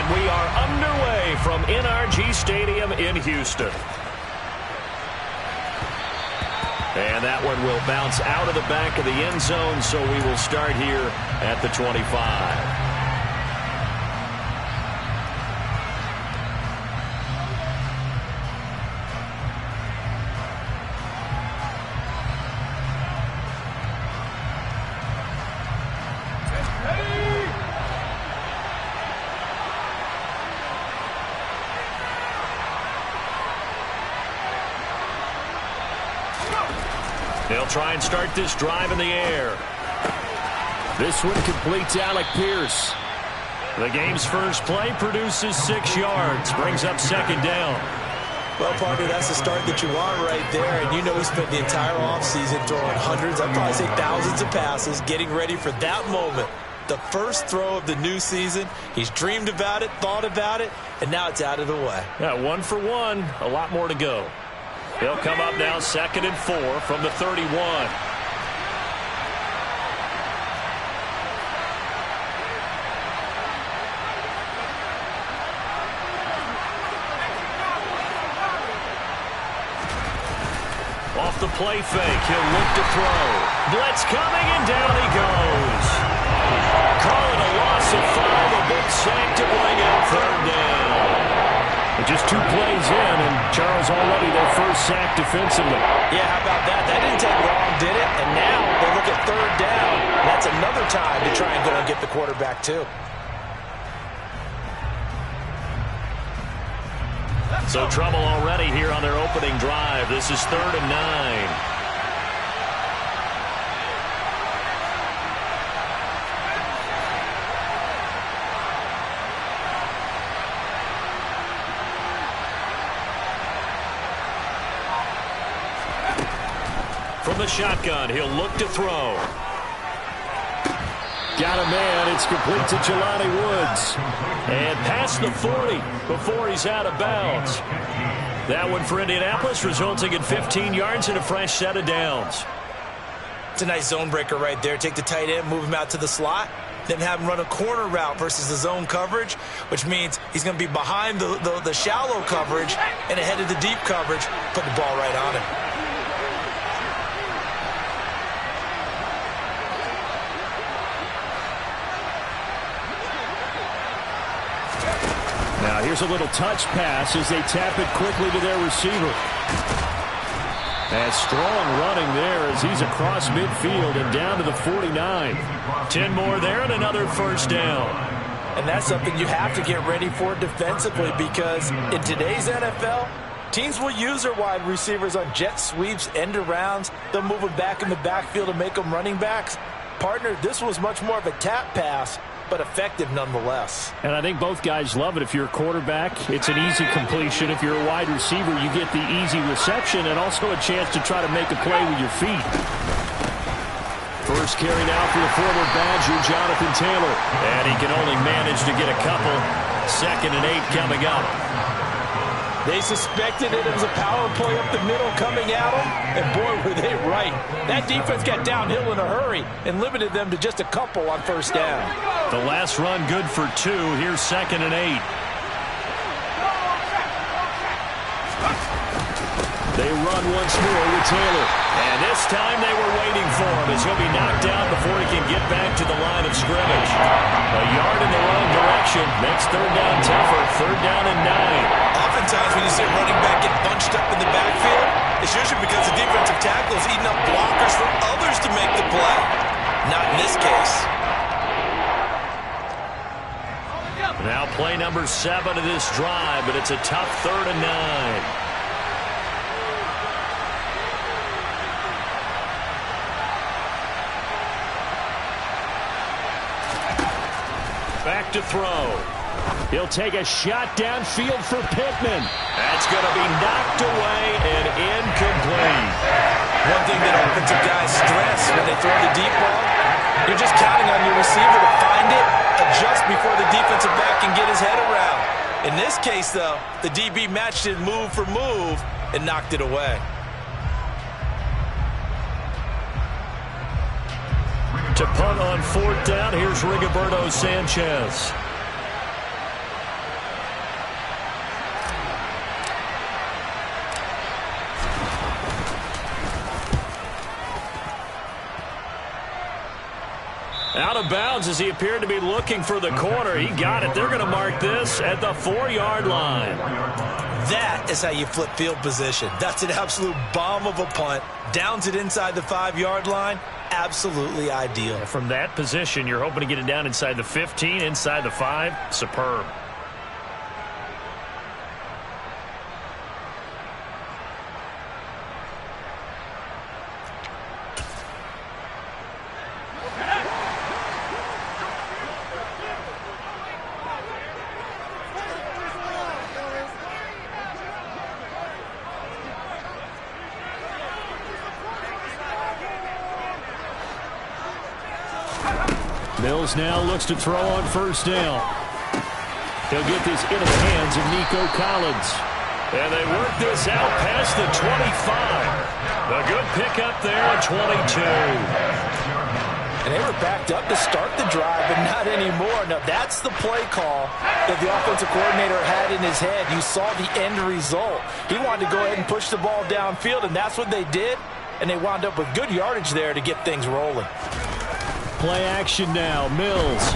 And we are underway from NRG Stadium in Houston. And that one will bounce out of the back of the end zone, so we will start here at the 25. They'll try and start this drive in the air. This one completes Alec Pierce. The game's first play produces 6 yards, brings up second down. Well, partner, that's the start that you want right there. And you know he spent the entire offseason throwing hundreds, I'd probably say thousands of passes, getting ready for that moment. The first throw of the new season. He's dreamed about it, thought about it, and now it's out of the way. Yeah, 1 for 1, a lot more to go. He'll come up now 2nd and 4 from the 31. Off the play fake, he'll look to throw. Blitz coming, and down he goes. Call it a loss of 5, a big sack to bring up 3rd down. Just 2 plays in, and Charles already their first sack defensively. Yeah, how about that? That didn't take long, did it? And now they look at 3rd down. That's another time to try and go and get the quarterback, too. So trouble already here on their opening drive. This is 3rd and 9. From the shotgun, he'll look to throw. Got a man. It's complete to Jelani Woods. And past the 40 before he's out of bounds. That one for Indianapolis, resulting in 15 yards and a fresh set of downs. It's a nice zone breaker right there. Take the tight end, move him out to the slot, then have him run a corner route versus the zone coverage, which means he's going to be behind the shallow coverage and ahead of the deep coverage. Put the ball right on him. Now here's a little touch pass as they tap it quickly to their receiver. And strong running there as he's across midfield and down to the 49. 10 more there and another first down. And that's something you have to get ready for defensively, because in today's NFL, teams will use their wide receivers on jet sweeps, end arounds. They'll move them back in the backfield and make them running backs. Partner, this was much more of a tap pass, but effective nonetheless. And I think both guys love it. If you're a quarterback, it's an easy completion. If you're a wide receiver, you get the easy reception and also a chance to try to make a play with your feet. First carry now for the former Badger, Jonathan Taylor. And he can only manage to get a couple. 2nd and 8 coming up. They suspected it was a power play up the middle coming at them, and boy, were they right. That defense got downhill in a hurry and limited them to just a couple on first down. The last run good for 2. Here's 2nd and 8. They run once more with Taylor. And this time they were waiting for him as he'll be knocked down before he can get back to the line of scrimmage. A yard in the wrong direction makes 3rd down tougher. 3rd down and 9. Oftentimes when you see a running back get bunched up in the backfield, it's usually because the defensive tackle is eating up blockers for others to make the play. Not in this case. Now play number 7 of this drive, but it's a tough 3rd and 9. Back to throw. He'll take a shot downfield for Pittman. That's going to be knocked away and incomplete. One thing that offensive guys stress when they throw the deep ball, you're just counting on your receiver to find it, adjust before the defensive back can get his head around. In this case, though, the DB matched it move for move and knocked it away. To punt on 4th down, here's Rigoberto Sanchez. Out of bounds as he appeared to be looking for the corner. He got it. They're going to mark this at the 4-yard line. That is how you flip field position. That's an absolute bomb of a punt. Downs it inside the 5-yard line. Absolutely ideal. From that position, you're hoping to get it down inside the 15, inside the 5. Superb. Mills now looks to throw on first down. He'll get this into the hands of Nico Collins. And they work this out past the 25. A good pickup there at 22. And they were backed up to start the drive, but not anymore. Now, that's the play call that the offensive coordinator had in his head. You saw the end result. He wanted to go ahead and push the ball downfield, and that's what they did. And they wound up with good yardage there to get things rolling. Play action now, Mills.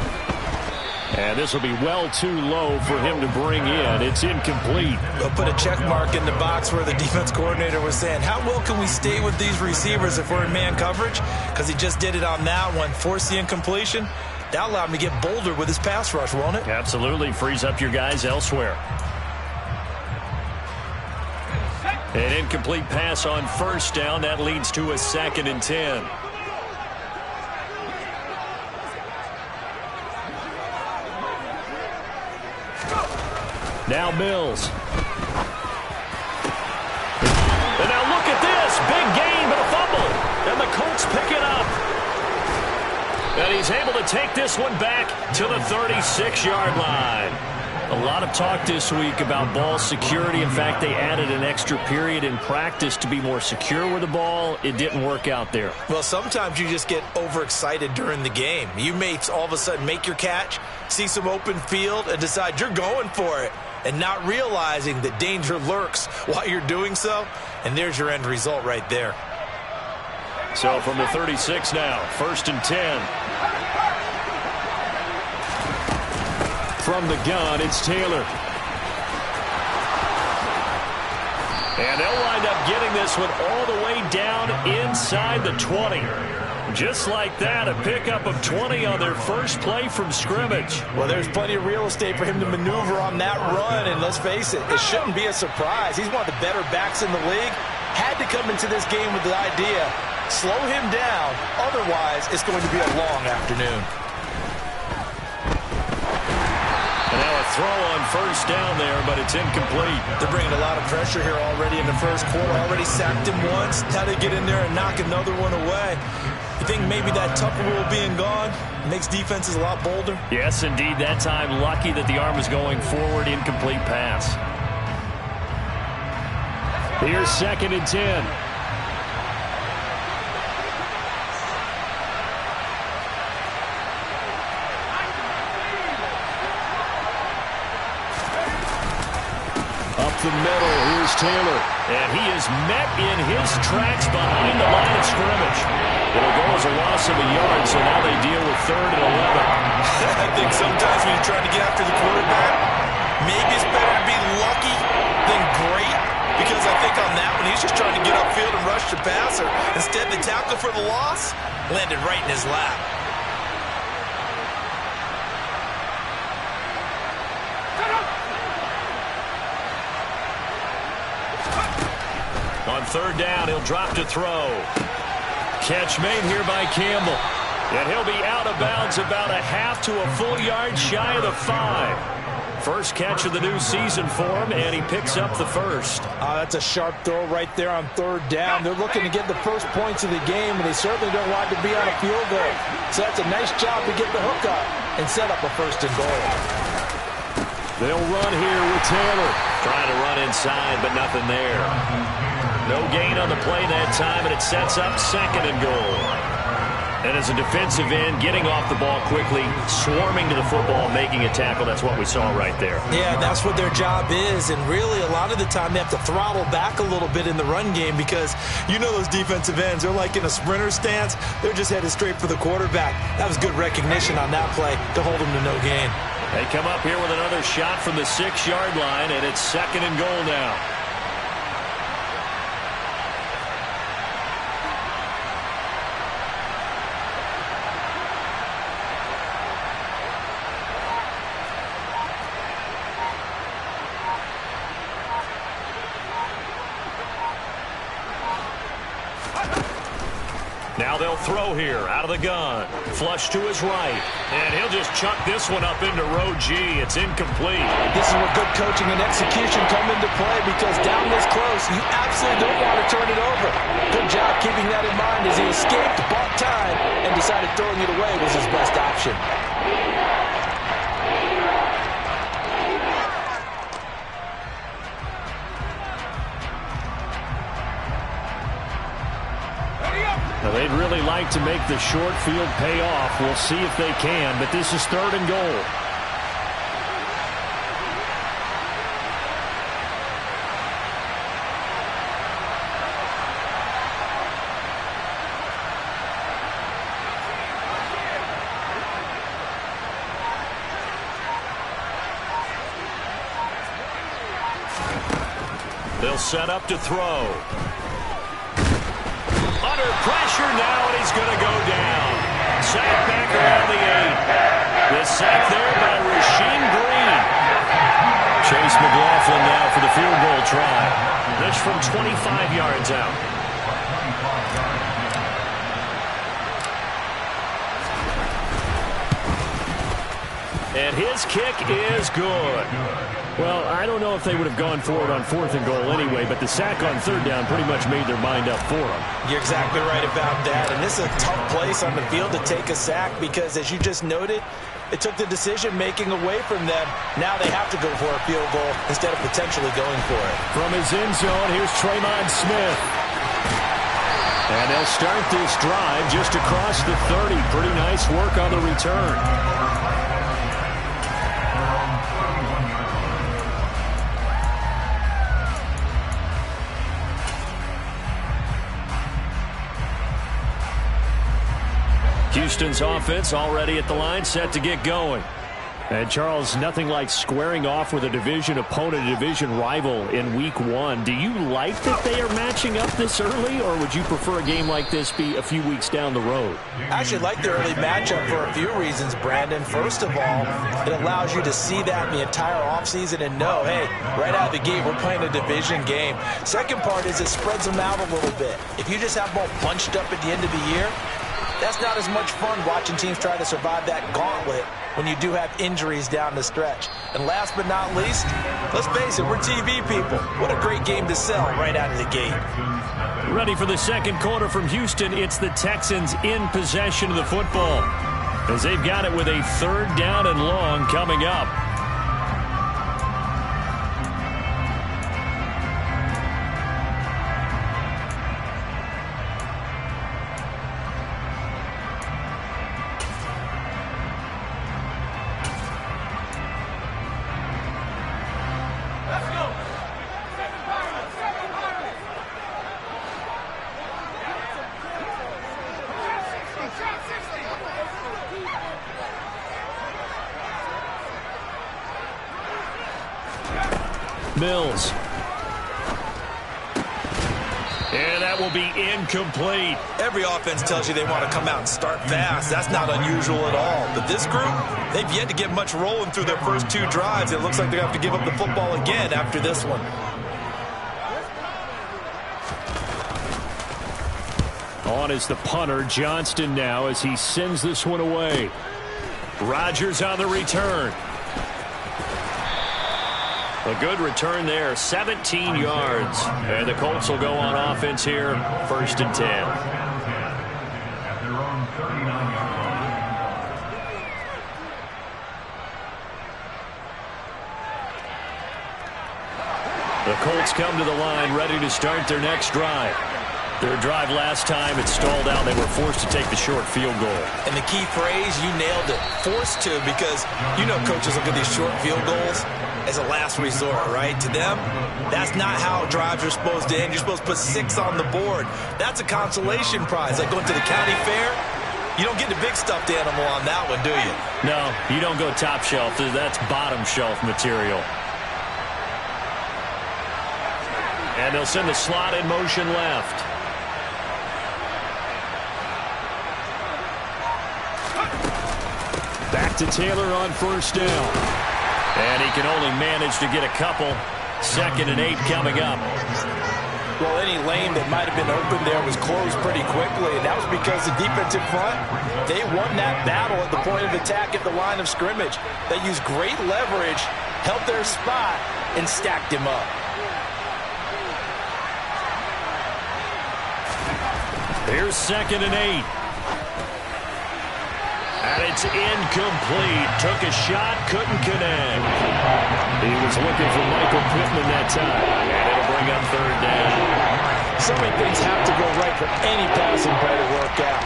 And this will be well too low for him to bring in. It's incomplete. We'll put a check mark in the box where the defense coordinator was saying, how well can we stay with these receivers if we're in man coverage? Because he just did it on that one, forced the incompletion. That allowed him to get bolder with his pass rush, won't it? Absolutely. Frees up your guys elsewhere. An incomplete pass on first down. That leads to a 2nd and 10. Now Mills. And now look at this. Big gain, but a fumble. And the Colts pick it up. And he's able to take this one back to the 36-yard line. A lot of talk this week about ball security. In fact, they added an extra period in practice to be more secure with the ball. It didn't work out there. Well, sometimes you just get overexcited during the game. You may all of a sudden make your catch, see some open field, and decide you're going for it, and not realizing that danger lurks while you're doing so. And there's your end result right there. So from the 36 now, 1st and 10. From the gun, it's Taylor. And they'll wind up getting this one all the way down inside the 20. Just like that, a pickup of 20 on their first play from scrimmage. Well, there's plenty of real estate for him to maneuver on that run, and let's face it, it shouldn't be a surprise. He's one of the better backs in the league. Had to come into this game with the idea, slow him down, otherwise it's going to be a long afternoon. And now a throw on first down there, but it's incomplete. They're bringing a lot of pressure here already in the first quarter. Already sacked him once. Now they get in there and knock another one away. You think maybe that Tucker rule being gone makes defenses a lot bolder? Yes, indeed. That time, lucky that the arm was going forward. Incomplete pass. Here's 2nd and 10. The middle, here's Taylor. And he is met in his tracks behind the line of scrimmage. It'll go as a loss of a yard, so now they deal with 3rd and 11. I think sometimes when you're trying to get after the quarterback, maybe it's better to be lucky than great, because I think on that one, he's just trying to get upfield and rush the passer. Instead, the tackle for the loss landed right in his lap. On 3rd down, he'll drop to throw. Catch made here by Campbell. And he'll be out of bounds about a half to a full yard shy of the 5. First catch of the new season for him, and he picks up the first. That's a sharp throw right there on 3rd down. They're looking to get the first points of the game, and they certainly don't want to be on a field goal. So that's a nice job to get the hook up and set up a 1st and goal. They'll run here with Taylor. Trying to run inside, but nothing there. No gain on the play that time, and it sets up 2nd and goal. And as a defensive end, getting off the ball quickly, swarming to the football, making a tackle, that's what we saw right there. Yeah, that's what their job is. And really, a lot of the time, they have to throttle back a little bit in the run game because you know those defensive ends, they're like in a sprinter stance. They're just headed straight for the quarterback. That was good recognition on that play to hold them to no gain. They come up here with another shot from the 6-yard line, and it's 2nd and goal now. Now they'll throw here out of the gun. Flush to his right. And he'll just chuck this one up into row G. It's incomplete. This is where good coaching and execution come into play because down this close, you absolutely don't want to turn it over. Good job keeping that in mind as he escaped, bought time, and decided throwing it away was his best option. Now, they'd really like to make the short field pay off. We'll see if they can, but this is 3rd and goal. They'll set up to throw. Under pressure now, and he's going to go down. Sack back around the 8. The sack there by Rasheem Green. Chase McLaughlin now for the field goal try. This from 25 yards out. And his kick is good. Well, I don't know if they would have gone for it on 4th and goal anyway, but the sack on 3rd down pretty much made their mind up for them. You're exactly right about that. And this is a tough place on the field to take a sack because, as you just noted, it took the decision-making away from them. Now they have to go for a field goal instead of potentially going for it. From his end zone, here's Traymon Smith. And they'll start this drive just across the 30. Pretty nice work on the return. Houston's offense already at the line, set to get going. And, Charles, nothing like squaring off with a division opponent, a division rival in Week 1. Do you like that they are matching up this early, or would you prefer a game like this be a few weeks down the road? I actually like the early matchup for a few reasons, Brandon. First of all, it allows you to see that in the entire offseason and know, hey, right out of the gate, we're playing a division game. Second part is it spreads them out a little bit. If you just have them all bunched up at the end of the year, that's not as much fun watching teams try to survive that gauntlet when you do have injuries down the stretch. And last but not least, let's face it, we're TV people. What a great game to sell right out of the gate. Ready for the second quarter from Houston. It's the Texans in possession of the football as they've got it with a 3rd down and long coming up. Mills. And that will be incomplete. Every offense tells you they want to come out and start fast. That's not unusual at all. But this group, they've yet to get much rolling through their first 2 drives. It looks like they're going to have to give up the football again after this one. On is the punter, Johnston, now as he sends this one away. Rodgers on the return. A good return there, 17 yards. And the Colts will go on offense here, 1st and 10. The Colts come to the line ready to start their next drive. Their drive last time, it stalled out. They were forced to take the short field goal. And the key phrase, you nailed it, forced to, because you know coaches look at these short field goals as a last resort, right? To them, that's not how drives are supposed to end. You're supposed to put 6 on the board. That's a consolation prize. Like going to the county fair, you don't get the big stuffed animal on that one, do you? No, you don't go top shelf. That's bottom shelf material. And they'll send the slot in motion left. Back to Taylor on first down. And he can only manage to get a couple. 2nd and 8 coming up. Well, any lane that might have been open there was closed pretty quickly, and that was because the defensive front, they won that battle at the point of attack at the line of scrimmage. They used great leverage, held their spot, and stacked him up. Here's 2nd and 8. And it's incomplete. Took a shot, couldn't connect. He was looking for Michael Pittman that time. And it'll bring up 3rd down. So many things have to go right for any passing play to work out.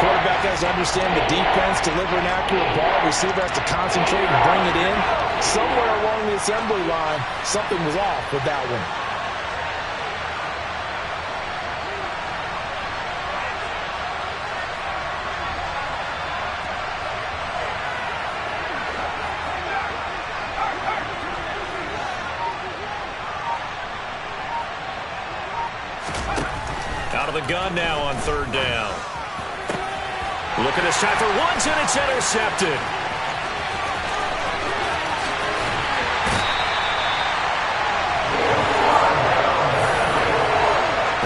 Quarterback has to understand the defense, deliver an accurate ball. Receiver has to concentrate and bring it in. Somewhere along the assembly line, something was off with that one. Out of the gun now on 3rd down. Looking this time for Woods, and it's intercepted.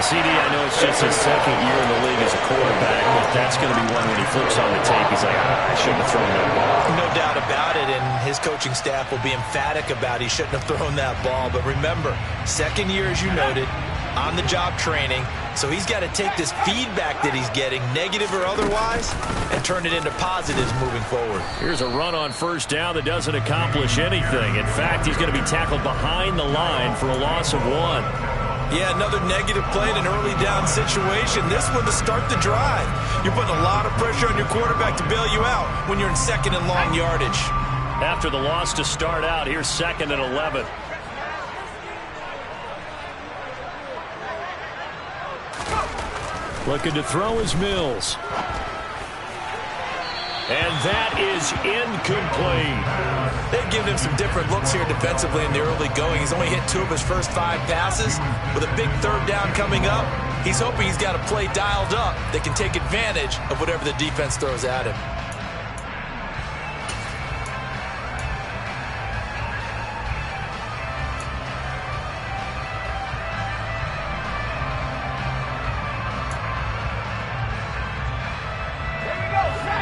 CD, I know it's just his 2nd year in the league as a quarterback, but that's going to be one when he flips on the tape. He's like, I shouldn't have thrown that ball. No doubt about it, and his coaching staff will be emphatic about he shouldn't have thrown that ball. But remember, 2nd year, as you noted, on-the-job training, so he's got to take this feedback that he's getting, negative or otherwise, and turn it into positives moving forward. Here's a run on 1st down that doesn't accomplish anything. In fact, he's going to be tackled behind the line for a loss of 1. Yeah, another negative play in an early down situation. This one to start the drive. You're putting a lot of pressure on your quarterback to bail you out when you're in 2nd and long yardage. After the loss to start out, here's 2nd and 11. Looking to throw is Mills. And that is incomplete. They've given him some different looks here defensively in the early going. He's only hit 2 of his first 5 passes. With a big 3rd down coming up, he's hoping he's got a play dialed up that can take advantage of whatever the defense throws at him.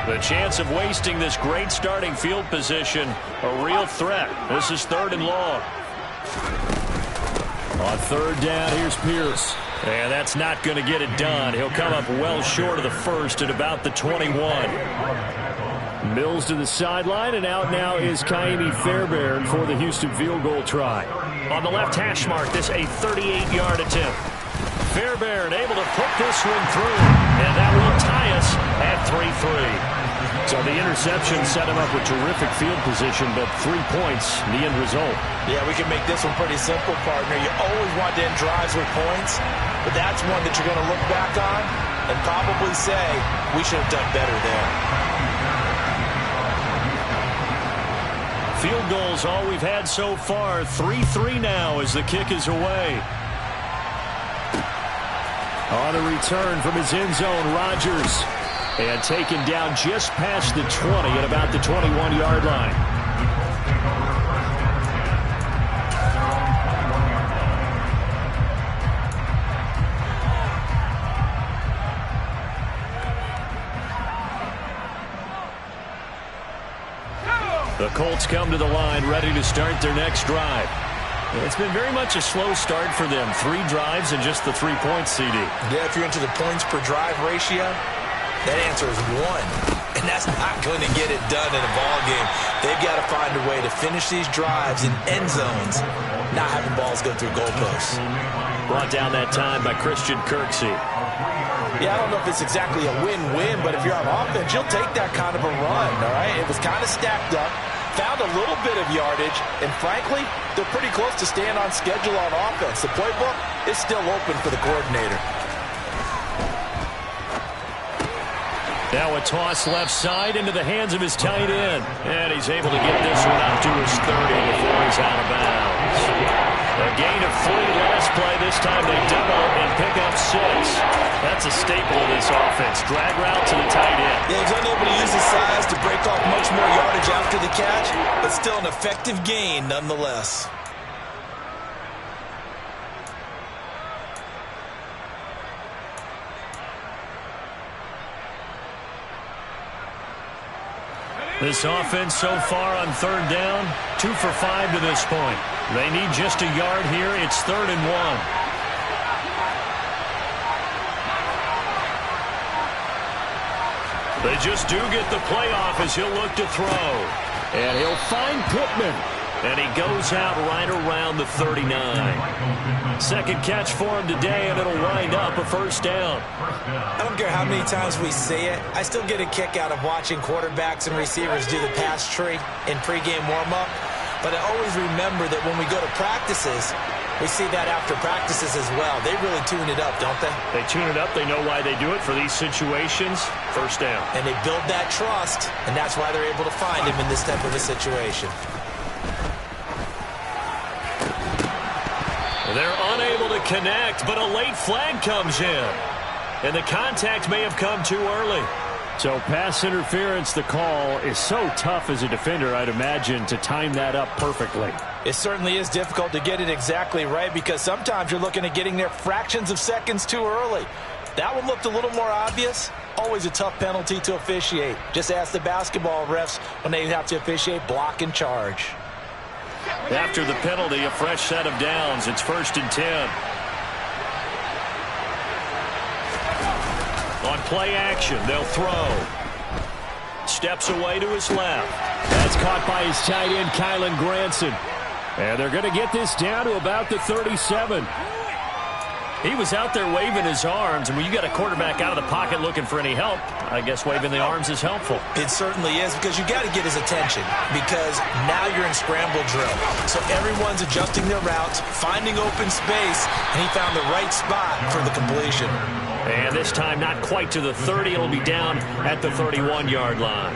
The chance of wasting this great starting field position, a real threat. This is 3rd and long. On 3rd down, here's Pierce. And that's not going to get it done. He'll come up well short of the 1st at about the 21. Mills to the sideline, and out now is Kaimi Fairbairn for the Houston field goal try. On the left hash mark, this a 38-yard attempt. Fairbairn able to put this one through, and that will tie us at 3-3. So the interception set him up with terrific field position, but 3 points, the end result. Yeah, we can make this one pretty simple, partner. You always want to end drives with points, but that's one that you're going to look back on and probably say, we should have done better there. Field goals all we've had so far. 3-3 now as the kick is away. On the return from his end zone, Rodgers. And taken down just past the 20 at about the 21-yard line. The Colts come to the line ready to start their next drive. It's been very much a slow start for them. 3 drives and just the 3 points, CD. Yeah, if you're into the points per drive ratio, that answer is 1, and that's not going to get it done in a ball game. They've got to find a way to finish these drives in end zones not having balls go through goalposts. Brought down that time by Christian Kirksey. Yeah, I don't know if it's exactly a win-win, but if you're on offense, you'll take that kind of a run, all right? It was kind of stacked up, found a little bit of yardage, and frankly, they're pretty close to staying on schedule on offense. The playbook is still open for the coordinator. Now a toss left side into the hands of his tight end. And he's able to get this one out to his 30 before he's out of bounds. A gain of 3 last play. This time they double and pick up 6. That's a staple of this offense. Drag route to the tight end. Yeah, he's unable to use his size to break off much more yardage after the catch, but still an effective gain nonetheless. This offense so far on third down, 2 for 5 to this point. They need just a yard here. It's 3rd and 1. They just do get the playoff as he'll look to throw. And he'll find Pittman. And he goes out right around the 39. Second catch for him today, and it'll wind up a first down. I don't care how many times we say it, I still get a kick out of watching quarterbacks and receivers do the pass tree in pregame warm-up. But I always remember that when we go to practices, we see that after practices as well. They really tune it up, don't they? They tune it up. They know why they do it for these situations. First down. And they build that trust, and that's why they're able to find him in this type of a situation. They're unable to connect, but a late flag comes in. And the contact may have come too early. So pass interference, the call, is so tough as a defender, I'd imagine, to time that up perfectly. It certainly is difficult to get it exactly right because sometimes you're looking at getting there fractions of seconds too early. That one looked a little more obvious. Always a tough penalty to officiate. Just ask the basketball refs when they have to officiate block and charge. After the penalty, a fresh set of downs. It's 1st and 10. On play action, they'll throw. Steps away to his left. That's caught by his tight end, Kylen Granson. And they're going to get this down to about the 37. He was out there waving his arms, and when you got a quarterback out of the pocket looking for any help, I guess waving the arms is helpful. It certainly is, because you got to get his attention, because now you're in scramble drill. So everyone's adjusting their routes, finding open space, and he found the right spot for the completion. And this time not quite to the 30. It'll be down at the 31-yard line.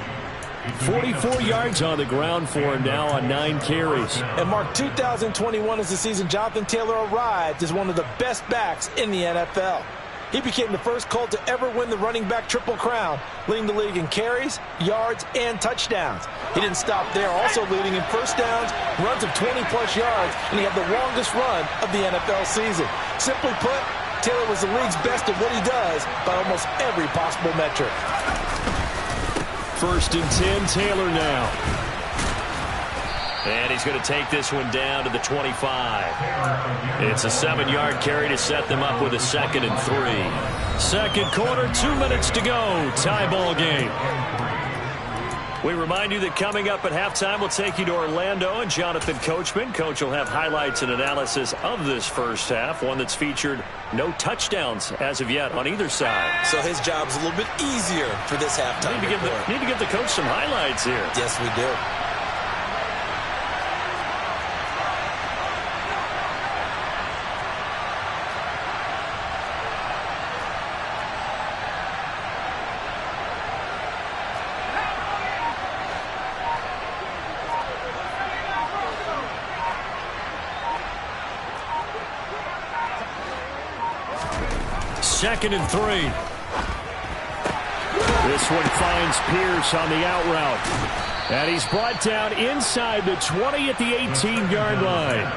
44 yards on the ground for him now on 9 carries. And Mark, 2021 is the season Jonathan Taylor arrived as one of the best backs in the NFL. He became the first Colt to ever win the running back triple crown, leading the league in carries, yards, and touchdowns. He didn't stop there, also leading in first downs, runs of 20-plus yards, and he had the longest run of the NFL season. Simply put, Taylor was the league's best at what he does by almost every possible metric. 1st and 10, Taylor now. And he's going to take this one down to the 25. It's a 7-yard carry to set them up with a 2nd and 3. Second quarter, 2 minutes to go. Tie ball game. We remind you that coming up at halftime, we'll take you to Orlando and Jonathan Coachman. Coach will have highlights and analysis of this first half, one that's featured no touchdowns as of yet on either side. So his job's a little bit easier for this halftime. Need to give the coach some highlights here. Yes, we do. Second and 3. This one finds Pierce on the out route. And he's brought down inside the 20 at the 18-yard line.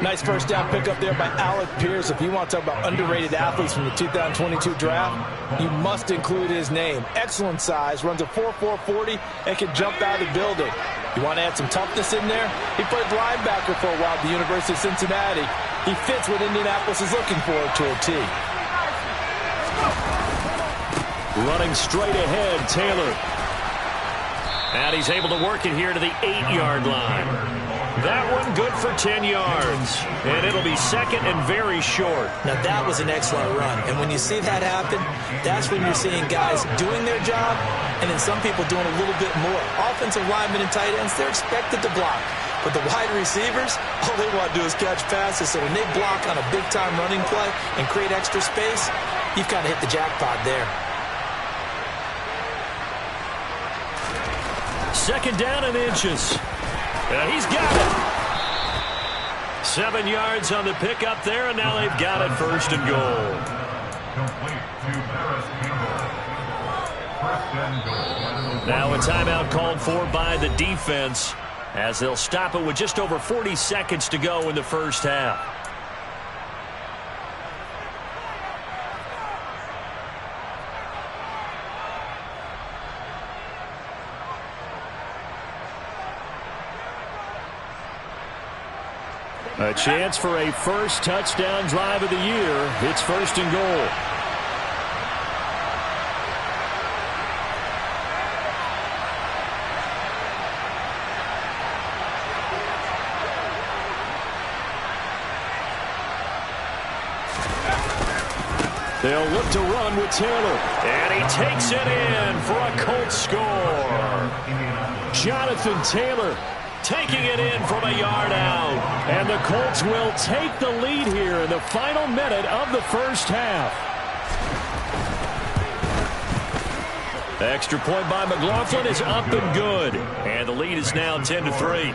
Nice first down pickup there by Alec Pierce. If you want to talk about underrated athletes from the 2022 draft, you must include his name. Excellent size, runs a 4.4 40, and can jump out of the building. You want to add some toughness in there? He played linebacker for a while at the University of Cincinnati. He fits what Indianapolis is looking for to a T. Running straight ahead, Taylor. And he's able to work it here to the 8-yard line. That one good for 10 yards. And it'll be second and very short. Now, that was an excellent run. And when you see that happen, that's when you're seeing guys doing their job and then some people doing a little bit more. Offensive linemen and tight ends, they're expected to block. But the wide receivers, all they want to do is catch passes. So when they block on a big-time running play and create extra space, you've kind of hit the jackpot there. Second down and inches. He's got it. 7 yards on the pickup there, and now they've got it first and goal. Now a timeout called for by the defense as they'll stop it with just over 40 seconds to go in the first half. A chance for a first touchdown drive of the year. It's first and goal. They'll look to run with Taylor. And he takes it in for a Colts score. Jonathan Taylor taking it in from a yard out. And the Colts will take the lead here in the final minute of the first half. Extra point by McLaughlin is up and good. And the lead is now 10-3.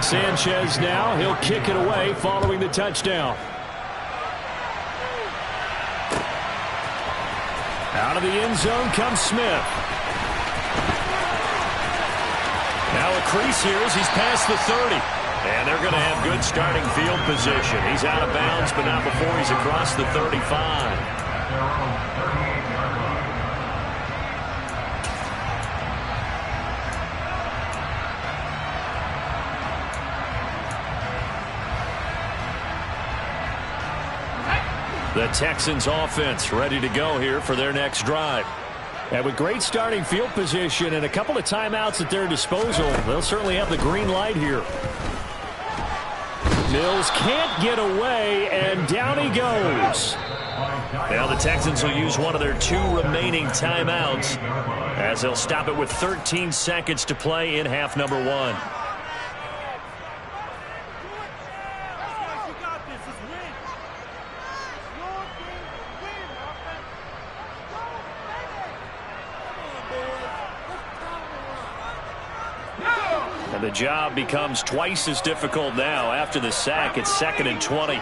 Sanchez now, he'll kick it away following the touchdown. Out of the end zone comes Smith. Now a crease here as he's past the 30. And they're going to have good starting field position. He's out of bounds, but not before he's across the 35. The Texans offense ready to go here for their next drive. And with great starting field position and a couple of timeouts at their disposal, they'll certainly have the green light here. Mills can't get away, and down he goes. Now the Texans will use one of their 2 remaining timeouts as they'll stop it with 13 seconds to play in half number 1. The job becomes twice as difficult now after the sack. It's 2nd and 20.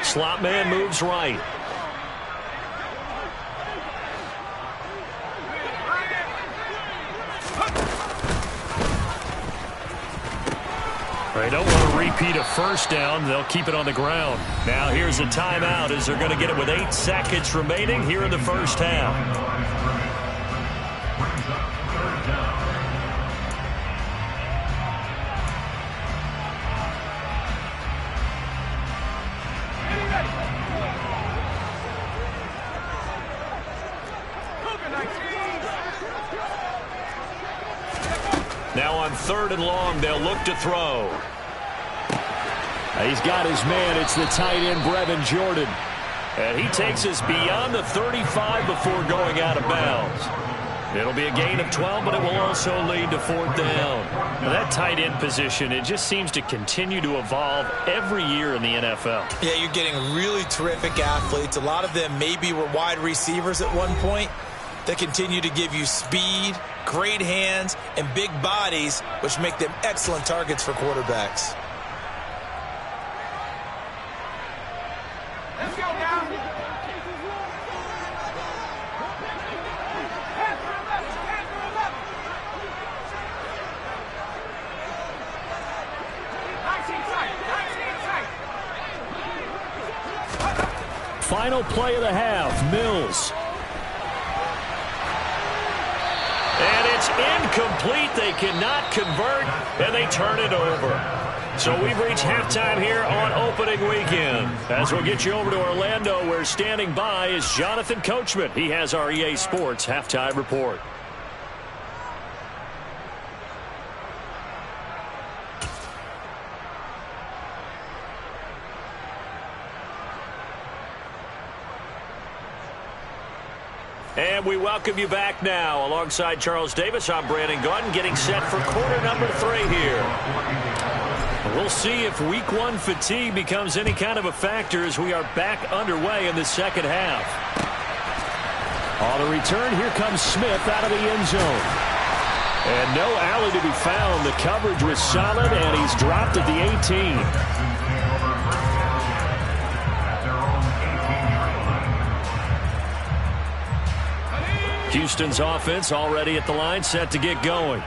Slot man moves right. They don't want to repeat a first down. They'll keep it on the ground. Now here's a timeout as they're going to get it with 8 seconds remaining here in the first half. Now on 3rd and long, they'll look to throw. He's got his man. It's the tight end, Brevin Jordan. And he takes us beyond the 35 before going out of bounds. It'll be a gain of 12, but it will also lead to 4th down. Now that tight end position, it just seems to continue to evolve every year in the NFL. Yeah, you're getting really terrific athletes. A lot of them maybe were wide receivers at one point. They continue to give you speed, great hands, and big bodies, which make them excellent targets for quarterbacks. Let's go now. Final play of the half, Mills. And it's incomplete. They cannot convert, and they turn it over. So we've reached halftime here on opening weekend. As we'll get you over to Orlando, where standing by is Jonathan Coachman. He has our EA Sports halftime report. And we welcome you back now. Alongside Charles Davis, I'm Brandon Gunn, getting set for quarter number 3 here. We'll see if week 1 fatigue becomes any kind of a factor as we are back underway in the second half. On the return, here comes Smith out of the end zone. And no alley to be found. The coverage was solid, and he's dropped at the 18. Houston's offense already at the line, set to get going.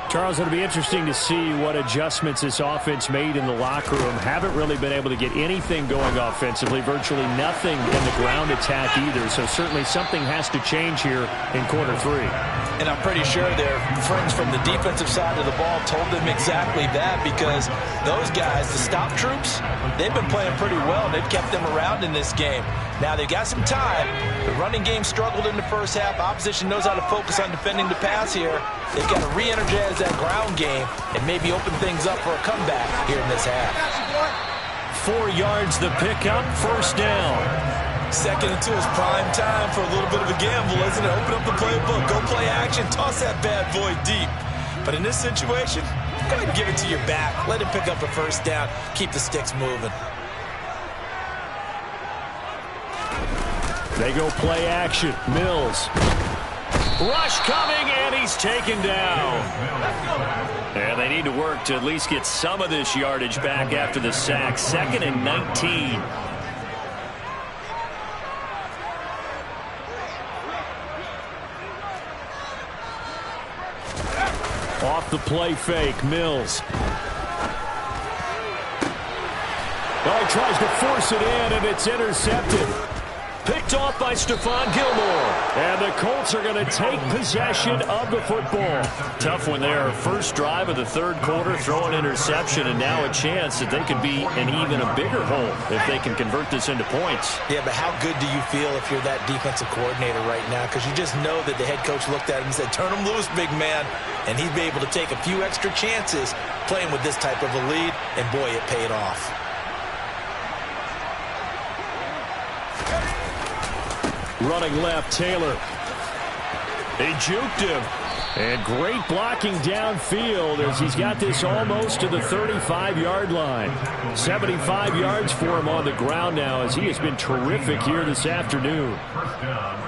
Charles, it'll be interesting to see what adjustments this offense made in the locker room. Haven't really been able to get anything going offensively, virtually nothing in the ground attack either. So certainly something has to change here in quarter 3. And I'm pretty sure their friends from the defensive side of the ball told them exactly that, because those guys, the stop troops, they've been playing pretty well. They've kept them around in this game. Now they've got some time. The running game struggled in the first half. Opposition knows how to focus on defending the pass here. They've got to re-energize that ground game and maybe open things up for a comeback here in this half. 4 yards the pickup, first down. 2nd and 2 is prime time for a little bit of a gamble, isn't it? Open up the playbook, go play action, toss that bad boy deep. But in this situation, go ahead and give it to your back. Let him pick up a first down, keep the sticks moving. They go play action. Mills. Rush coming, and he's taken down. And they need to work to at least get some of this yardage back after the sack. 2nd and 19. Off the play fake, Mills. Oh, he tries to force it in, and it's intercepted. Picked off by Stephon Gilmore. And the Colts are going to take possession of the football. Tough one there. First drive of the 3rd quarter, throw an interception, and now a chance that they could be in even a bigger hole if they can convert this into points. Yeah, but how good do you feel if you're that defensive coordinator right now? Because you just know that the head coach looked at him and said, turn him loose, big man. And he'd be able to take a few extra chances playing with this type of a lead, and boy, it paid off. Running left, Taylor. He juked him. And great blocking downfield as he's got this almost to the 35-yard line. 75 yards for him on the ground now as he has been terrific here this afternoon.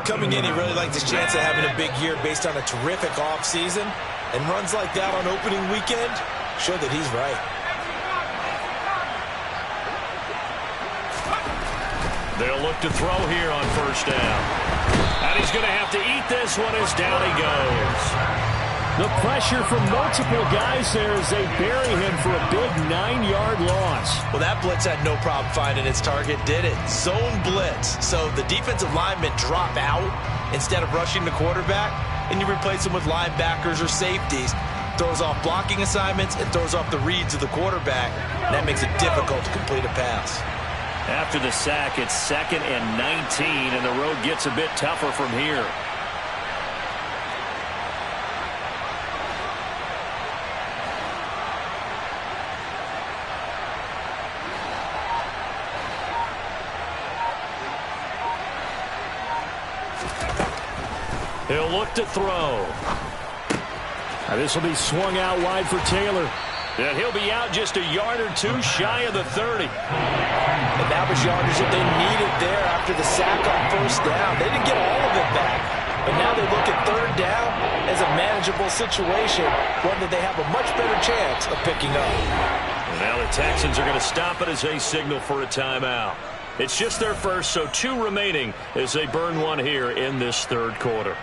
Coming in, he really liked his chance of having a big year based on a terrific offseason. And runs like that on opening weekend show that he's right. They'll look to throw here on first down. And he's going to have to eat this one as down he goes. The pressure from multiple guys there as they bury him for a big 9-yard loss. Well, that blitz had no problem finding its target, did it? Zone blitz. So the defensive linemen drop out instead of rushing the quarterback, and you replace them with linebackers or safeties. Throws off blocking assignments and throws off the reads of the quarterback. And that makes it difficult to complete a pass. After the sack, it's 2nd and 19, and the road gets a bit tougher from here. He'll look to throw. Now this will be swung out wide for Taylor. And he'll be out just a yard or two shy of the 30. And that was yardage that they needed there after the sack on first down. They didn't get all of it back. But now they look at 3rd down as a manageable situation, one that they have a much better chance of picking up. And now the Texans are going to stop it as they signal for a timeout. It's just their first, so 2 remaining as they burn one here in this 3rd quarter.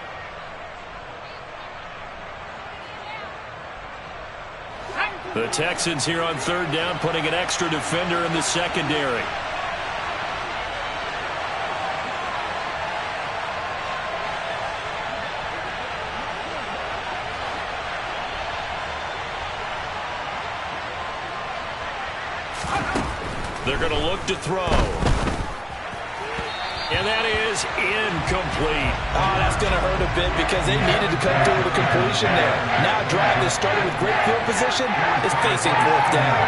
The Texans here on 3rd down, putting an extra defender in the secondary. They're going to look to throw. And that is incomplete. Oh, that's going to hurt a bit because they needed to come through with a completion there. Now a drive that started with great field position is facing 4th down.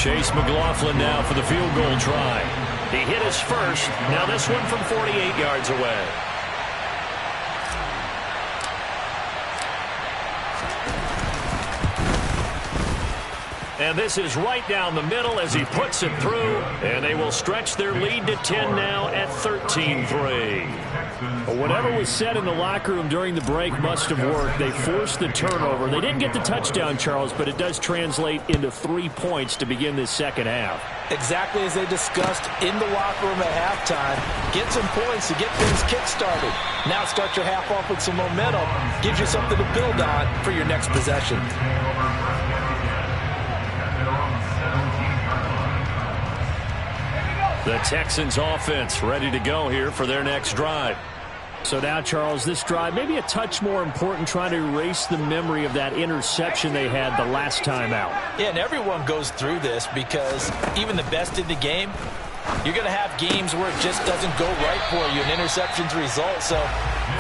Chase McLaughlin now for the field goal try. He hit his first. Now this one from 48 yards away. And this is right down the middle as he puts it through. And they will stretch their lead to 10 now at 13-3. Whatever was said in the locker room during the break must have worked. They forced the turnover. They didn't get the touchdown, Charles, but it does translate into 3 points to begin this second half. Exactly as they discussed in the locker room at halftime. Get some points to get things kick-started. Now start your half off with some momentum. Gives you something to build on for your next possession. The Texans offense ready to go here for their next drive. So now, Charles, this drive maybe a touch more important, trying to erase the memory of that interception they had the last time out. Yeah, and everyone goes through this because even the best in the game, you're going to have games where it just doesn't go right for you, and interceptions result. So,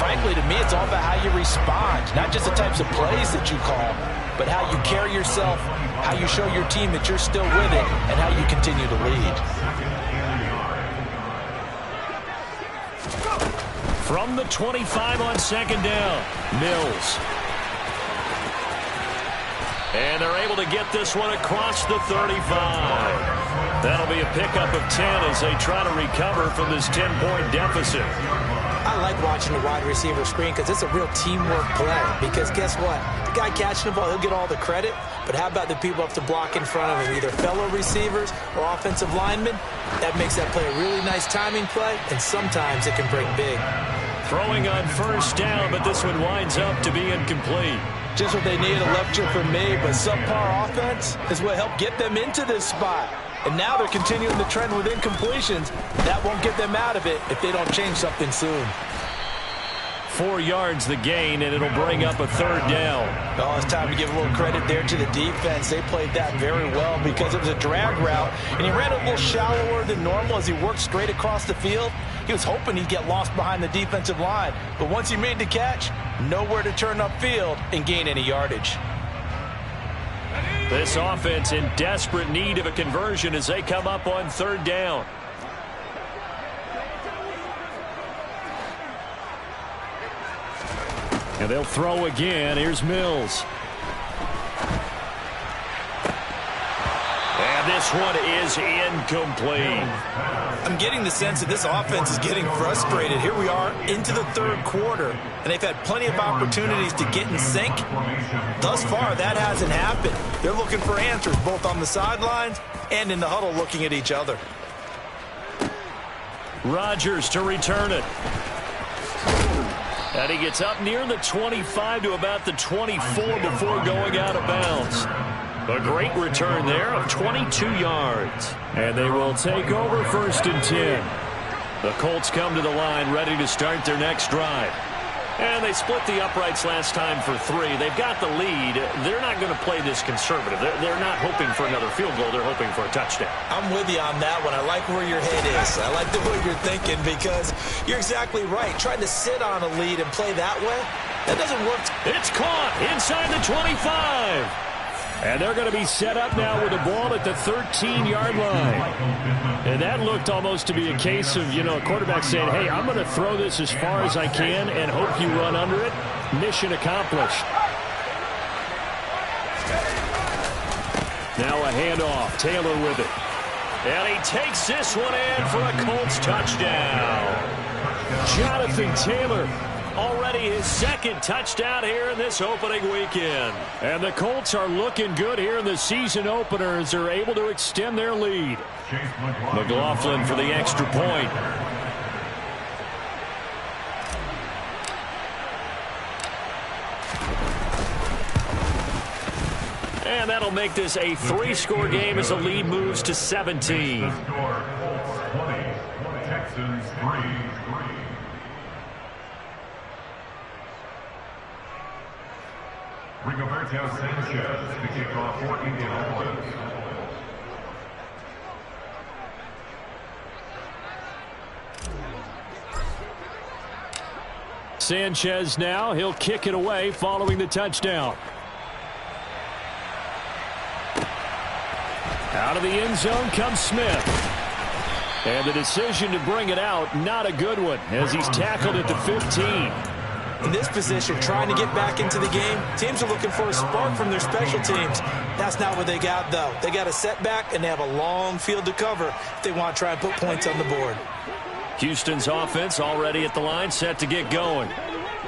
frankly, to me, it's all about how you respond, not just the types of plays that you call, but how you carry yourself, how you show your team that you're still with it, and how you continue to lead. From the 25 on second down, Mills. And they're able to get this one across the 35. That'll be a pickup of 10 as they try to recover from this 10-point deficit. I like watching the wide receiver screen because it's a real teamwork play. Because guess what? The guy catching the ball, he'll get all the credit. But how about the people up to block in front of him, either fellow receivers or offensive linemen? That makes that play a really nice timing play, and sometimes it can break big. Throwing on first down, but this one winds up to be incomplete. Just what they needed, a lecture from me, but subpar offense is what helped get them into this spot. And now they're continuing the trend with incompletions. That won't get them out of it if they don't change something soon. 4 yards the gain, and it'll bring up a third down. Oh, it's time to give a little credit there to the defense. They played that very well because it was a drag route, and he ran a little shallower than normal as he worked straight across the field. He was hoping he'd get lost behind the defensive line, but once he made the catch, nowhere to turn upfield and gain any yardage. This offense in desperate need of a conversion as they come up on third down. And they'll throw again. Here's Mills. And this one is incomplete. I'm getting the sense that this offense is getting frustrated. Here we are into the third quarter, and they've had plenty of opportunities to get in sync. Thus far, that hasn't happened. They're looking for answers both on the sidelines and in the huddle looking at each other. Rodgers to return it. And he gets up near the 25 to about the 24 before going out of bounds. A great return there of 22 yards. And they will take over first and 10. The Colts come to the line ready to start their next drive. And they split the uprights last time for 3. They've got the lead. They're not going to play this conservative. They're not hoping for another field goal. They're hoping for a touchdown. I'm with you on that one. I like where your head is. I like the way you're thinking because you're exactly right. Trying to sit on a lead and play that way, that doesn't work. It's caught inside the 25. And they're going to be set up now with the ball at the 13-yard line. And that looked almost to be a case of, a quarterback saying, hey, I'm going to throw this as far as I can and hope you run under it. Mission accomplished. Now a handoff. Taylor with it. And he takes this one in for a Colts touchdown. Jonathan Taylor. Already his second touchdown here in this opening weekend. And the Colts are looking good here in the season opener as they're able to extend their lead. McLaughlin for the extra point. And that'll make this a 3-score game as the lead moves to 17. Texans 3. Rigoberto Sanchez to kick off for Indianapolis. Sanchez now, he'll kick it away following the touchdown. Out Out of the end zone comes Smith. And the decision to bring it out, not a good one, as he's tackled at the 15. In this position, trying to get back into the game, teams are looking for a spark from their special teams. That's not what they got, though. They got a setback, and they have a long field to cover if they want to try and put points on the board. Houston's offense already at the line, set to get going.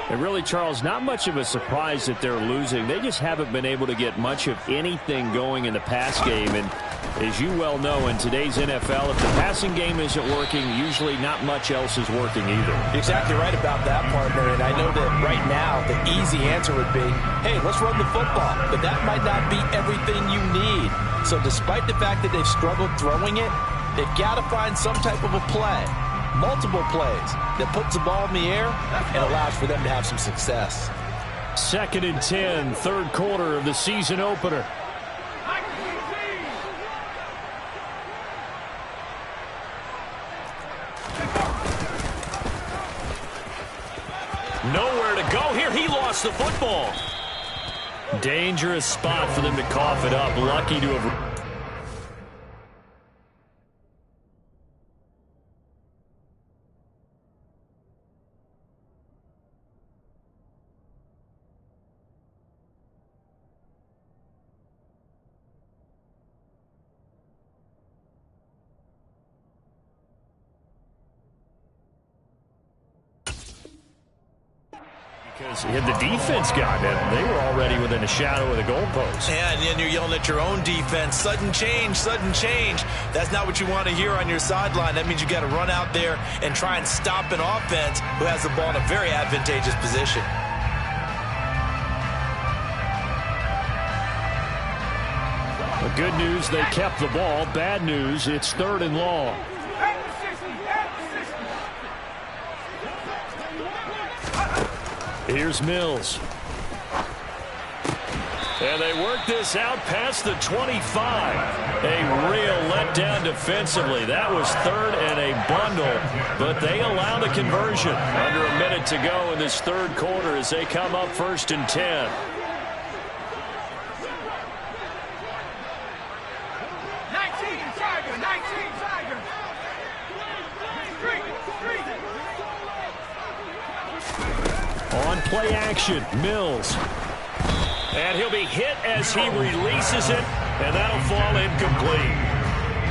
And really, Charles, not much of a surprise that they're losing. They just haven't been able to get much of anything going in the pass game. And as you well know, in today's NFL, if the passing game isn't working, usually not much else is working either. You're exactly right about that, partner. And I know that right now the easy answer would be, hey, let's run the football. But that might not be everything you need. So despite the fact that they've struggled throwing it, they've got to find some type of a play. Multiple plays that puts the ball in the air and allows for them to have some success. 2nd and 10, third quarter of the season opener. Nowhere to go here. He lost the football. Dangerous spot for them to cough it up. Lucky to have... Because had the defense gotten it, they were already within a shadow of the goalpost. Yeah, and then you're yelling at your own defense. Sudden change, sudden change. That's not what you want to hear on your sideline. That means you got to run out there and try and stop an offense who has the ball in a very advantageous position. The good news, they kept the ball. Bad news, it's 3rd and long. Here's Mills. And they work this out past the 25. A real letdown defensively. That was 3rd and a bundle, but they allow the conversion. Under a minute to go in this 3rd quarter as they come up 1st and 10. On play action, Mills. And he'll be hit as he releases it, and that'll fall incomplete.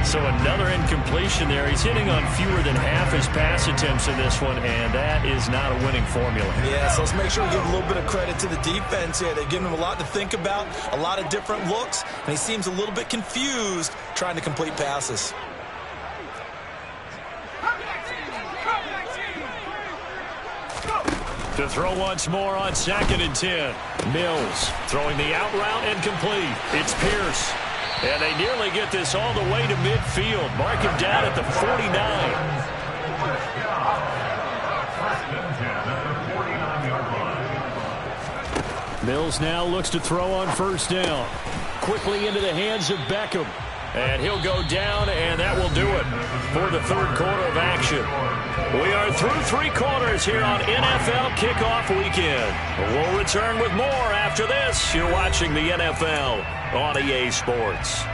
So another incompletion there. He's hitting on fewer than half his pass attempts in this one, and that is not a winning formula. Yeah, so let's make sure we give a little bit of credit to the defense here. They've given him a lot to think about, a lot of different looks, and he seems a little bit confused trying to complete passes. To throw once more on 2nd and 10. Mills throwing the out route and complete. It's Pierce. And they nearly get this all the way to midfield. Mark him down at the 49. Mills now looks to throw on 1st down. Quickly into the hands of Beckham. And he'll go down, and that will do it for the 3rd quarter of action. We are through 3 quarters here on NFL Kickoff Weekend. We'll return with more after this. You're watching the NFL on EA Sports.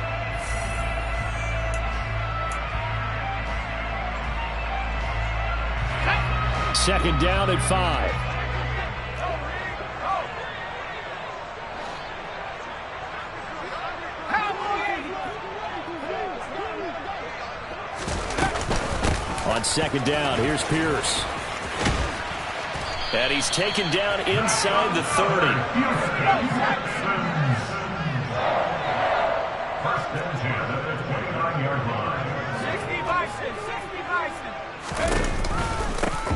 Second down at 5. On 2nd down, here's Pierce. And he's taken down inside the 30.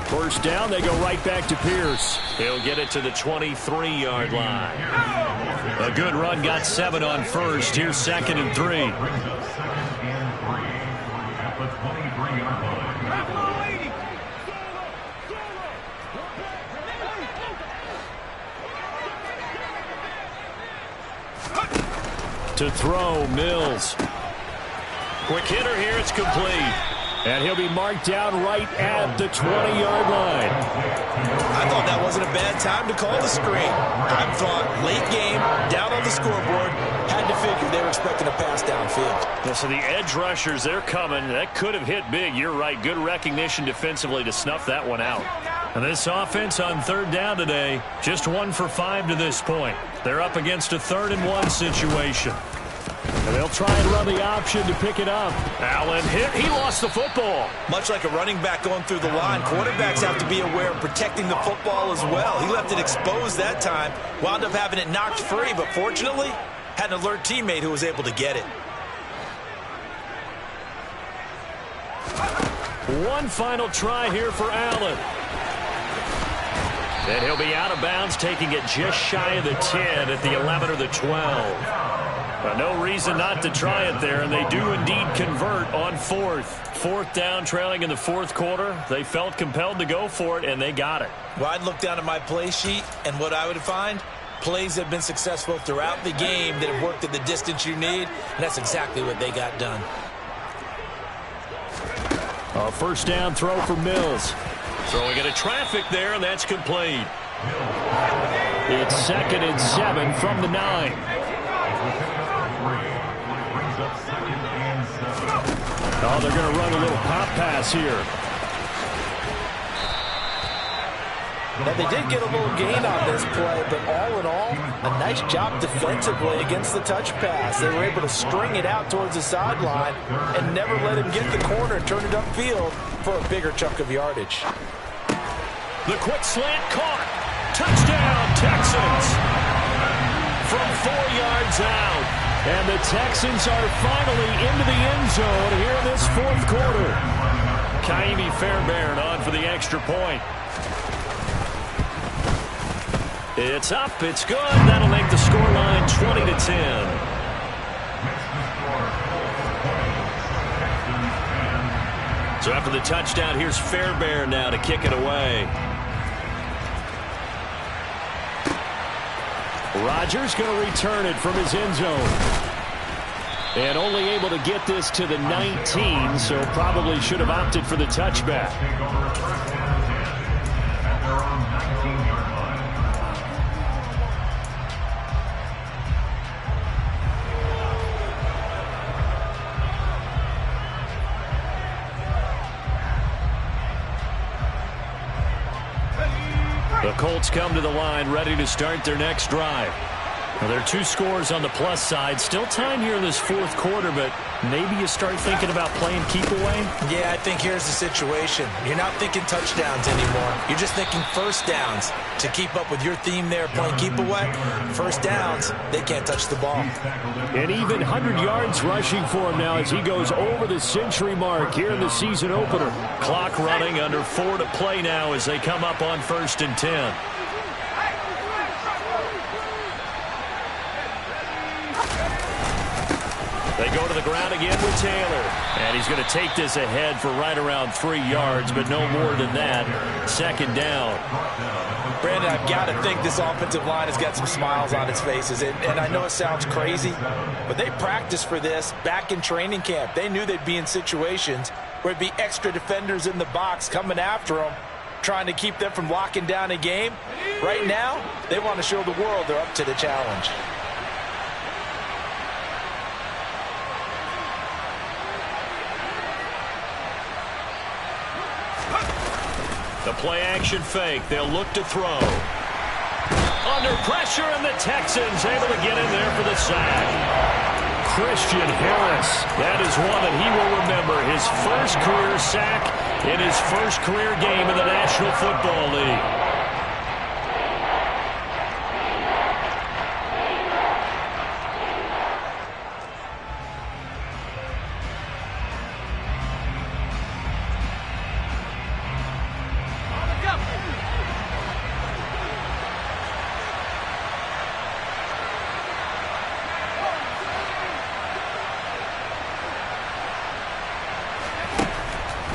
First down, they go right back to Pierce. He'll get it to the 23-yard line. A good run, got 7 on first. Here's 2nd and 3. To throw, Mills. Quick hitter here, it's complete. And he'll be marked down right at the 20-yard line. I thought that wasn't a bad time to call the screen. I thought late game, down on the scoreboard, had to figure they were expecting a pass downfield. Yeah, so the edge rushers, they're coming. That could have hit big. You're right. Good recognition defensively to snuff that one out. And this offense on third down today, just 1 for 5 to this point. They're up against a 3rd-and-1 situation. And they'll try and run the option to pick it up. Allen hit. He lost the football. Much like a running back going through the line, quarterbacks have to be aware of protecting the football as well. He left it exposed that time, wound up having it knocked free, but fortunately had an alert teammate who was able to get it. One final try here for Allen. And he'll be out of bounds, taking it just shy of the 10 at the 11 or the 12. No reason not to try it there, and they do indeed convert on 4th. 4th down, trailing in the 4th quarter. They felt compelled to go for it, and they got it. Well, I'd look down at my play sheet, and what I would find, plays have been successful throughout the game that have worked at the distance you need, and that's exactly what they got done. A 1st down throw for Mills. Throwing into traffic there, and that's complete. It's 2nd and 7 from the 9. Oh, they're going to run a little pop pass here. Now, they did get a little gain on this play, but all in all, a nice job defensively against the touch pass. They were able to string it out towards the sideline and never let him get the corner and turn it upfield for a bigger chunk of yardage. The quick slant caught. Touchdown, Texans. From 4 yards out. And the Texans are finally into the end zone here in this 4th quarter. Kaimi Fairbairn on for the extra point. It's up. It's good. That'll make the scoreline 20-10. So after the touchdown, here's Fairbairn now to kick it away. Rodgers going to return it from his end zone. And only able to get this to the 19, so probably should have opted for the touchback. The Colts come to the line, ready to start their next drive. Well, there are 2 scores on the plus side. Still time here in this 4th quarter, but maybe you start thinking about playing keep away? Yeah, I think here's the situation. You're not thinking touchdowns anymore. You're just thinking 1st downs. To keep up with your theme there, playing keep away, 1st downs, they can't touch the ball. And even 100 yards rushing for him now as he goes over the century mark here in the season opener. Clock running, under 4 to play now as they come up on 1st and 10. They go to the ground again with Taylor. And he's going to take this ahead for right around 3 yards, but no more than that. 2nd down. Brandon, I've got to think this offensive line has got some smiles on its faces. And I know it sounds crazy, but they practiced for this back in training camp. They knew they'd be in situations where it'd be extra defenders in the box coming after them, trying to keep them from locking down a game. Right now, they want to show the world they're up to the challenge. The play-action fake. They'll look to throw. Under pressure, and the Texans able to get in there for the sack. Christian Harris. That is one that he will remember. His first career sack in his first career game in the National Football League.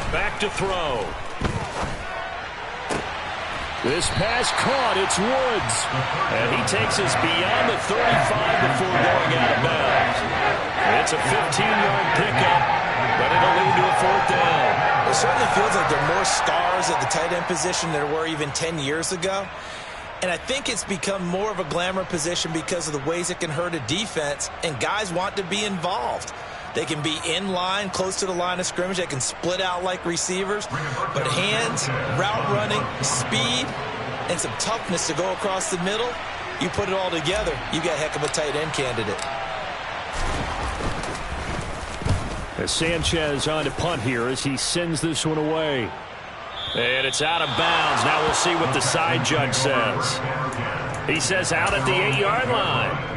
Back to throw. This pass caught. It's Woods. And he takes us beyond the 35 before going out of bounds. It's a 15-yard pickup, but it'll lead to a 4th down. It certainly feels like there are more stars at the tight end position than there were even 10 years ago. And I think it's become more of a glamour position because of the ways it can hurt a defense, and guys want to be involved. They can be in line, close to the line of scrimmage. They can split out like receivers. But hands, route running, speed, and some toughness to go across the middle, you put it all together, you got a heck of a tight end candidate. As Sanchez on to punt here as he sends this one away. And it's out of bounds. Now we'll see what the side judge says. He says out at the 8-yard line.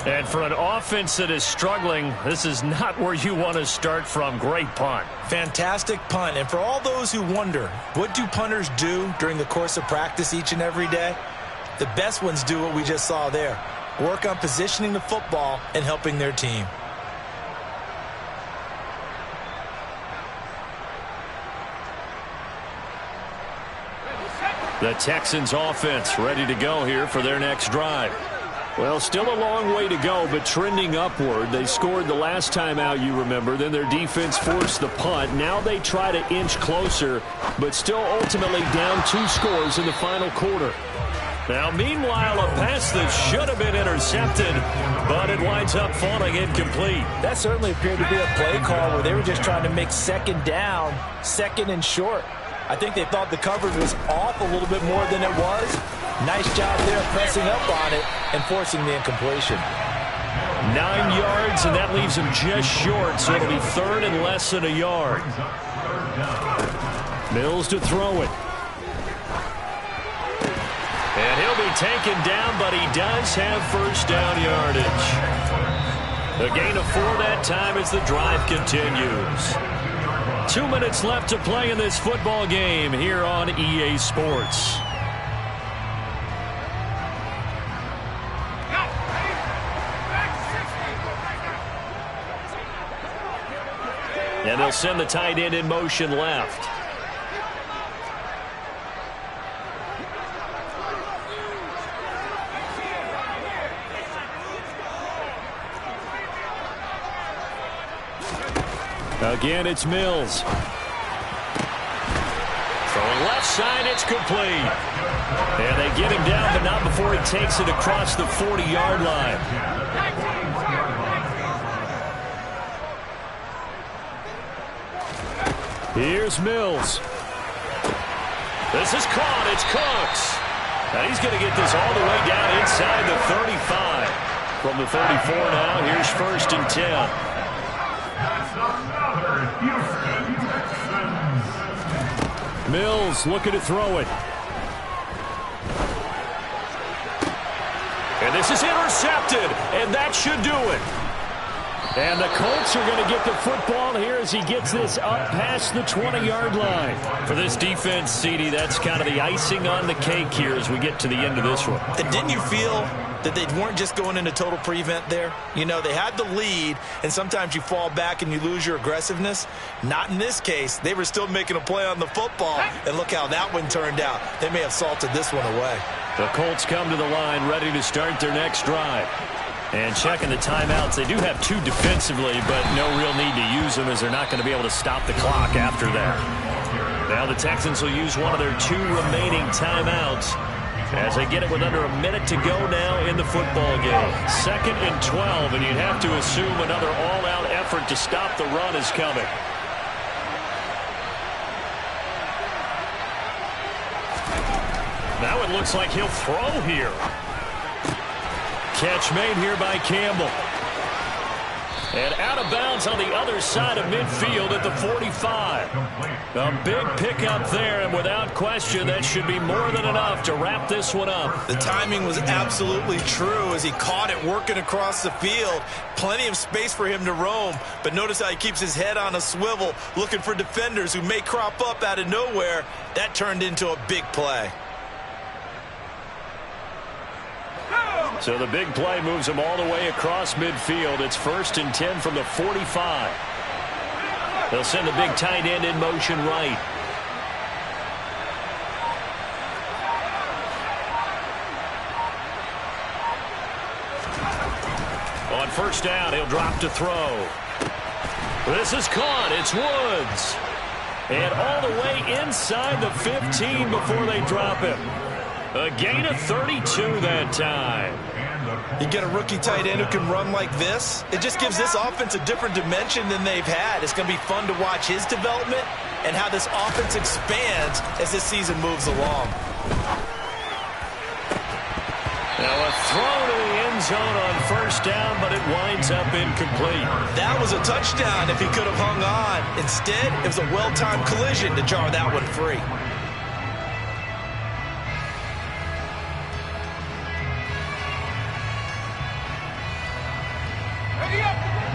And for an offense that is struggling, this is not where you want to start from. Great punt. Fantastic punt. And for all those who wonder, what do punters do during the course of practice each and every day? The best ones do what we just saw there. Work on positioning the football and helping their team. The Texans offense ready to go here for their next drive. Well, still a long way to go, but trending upward. They scored the last time out, you remember. Then their defense forced the punt. Now they try to inch closer, but still ultimately down 2 scores in the final quarter. Now, meanwhile, a pass that should have been intercepted, but it winds up falling incomplete. That certainly appeared to be a play call where they were just trying to make second down, second and short. I think they thought the coverage was off a little bit more than it was. Nice job there pressing up on it and forcing the incompletion. 9 yards, and that leaves him just short, so it'll be third and less than a yard. Mills to throw it. And he'll be taken down, but he does have first down yardage. A gain of 4 that time as the drive continues. 2 minutes left to play in this football game here on EA Sports. And they'll send the tight end in motion left. Again, it's Mills. Throwing left side, it's complete. And they get him down, but not before he takes it across the 40-yard line. Here's Mills. This is caught. It's Cooks. And he's going to get this all the way down inside the 35. From the 34 now, here's first and 10. Mills looking to throw it. And this is intercepted, and that should do it. And the Colts are going to get the football here as he gets this up past the 20-yard line. For this defense, CD, that's kind of the icing on the cake here as we get to the end of this one. And didn't you feel that they weren't just going into total prevent there? You know, they had the lead, and sometimes you fall back and you lose your aggressiveness. Not in this case. They were still making a play on the football, and look how that one turned out. They may have salted this one away. The Colts come to the line ready to start their next drive. And checking the timeouts, they do have 2 defensively, but no real need to use them as they're not going to be able to stop the clock after that. Now the Texans will use one of their 2 remaining timeouts as they get it with under a minute to go now in the football game. 2nd and 12, and you'd have to assume another all-out effort to stop the run is coming. Now it looks like he'll throw here. Catch made here by Campbell. And out of bounds on the other side of midfield at the 45. A big pickup there, and without question, that should be more than enough to wrap this one up. The timing was absolutely true as he caught it working across the field. Plenty of space for him to roam, but notice how he keeps his head on a swivel, looking for defenders who may crop up out of nowhere. That turned into a big play. So the big play moves them all the way across midfield. It's 1st and 10 from the 45. They'll send the big tight end in motion right. On first down, he'll drop to throw. This is caught. It's Woods. And all the way inside the 15 before they drop him. A gain of 32 that time. You get a rookie tight end who can run like this, it just gives this offense a different dimension than they've had. It's going to be fun to watch his development and how this offense expands as this season moves along. Now a throw to the end zone on first down, but it winds up incomplete. That was a touchdown if he could have hung on. Instead, it was a well-timed collision to jar that one free.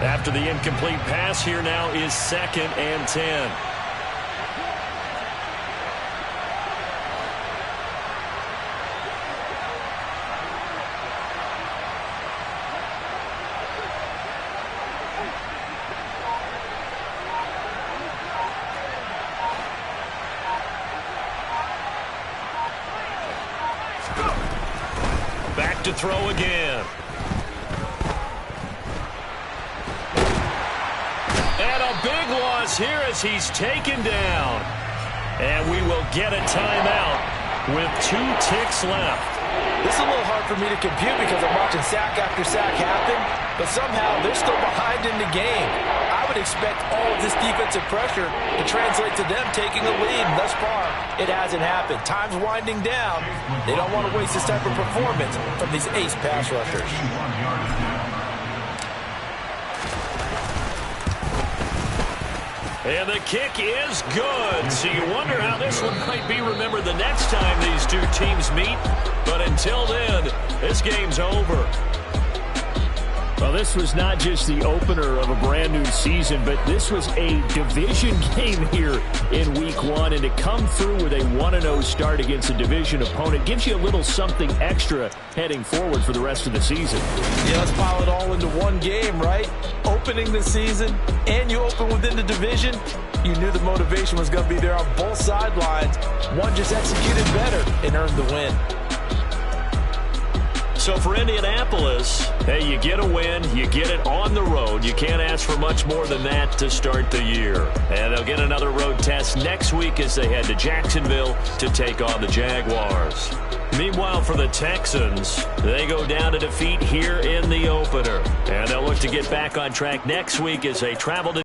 After the incomplete pass, here now is 2nd and 10. Back to throw again. And a big loss here as he's taken down. And we will get a timeout with 2 ticks left. This is a little hard for me to compute because I'm watching sack after sack happen, but somehow they're still behind in the game. I would expect all of this defensive pressure to translate to them taking a lead, and thus far, it hasn't happened. Time's winding down. They don't want to waste this type of performance from these ace pass rushers. And the kick is good. So you wonder how this one might be remembered the next time these two teams meet. But until then, this game's over. Well, this was not just the opener of a brand new season, but this was a division game here in Week 1. And to come through with a 1-0 start against a division opponent gives you a little something extra heading forward for the rest of the season. Yeah, let's pile it all into one game, right? Opening the season, and you open within the division. You knew the motivation was going to be there on both sidelines. One just executed better and earned the win. So for Indianapolis, hey, you get a win, you get it on the road. You can't ask for much more than that to start the year. And they'll get another road test next week as they head to Jacksonville to take on the Jaguars. Meanwhile, for the Texans, they go down to defeat here in the opener. And they'll look to get back on track next week as they travel to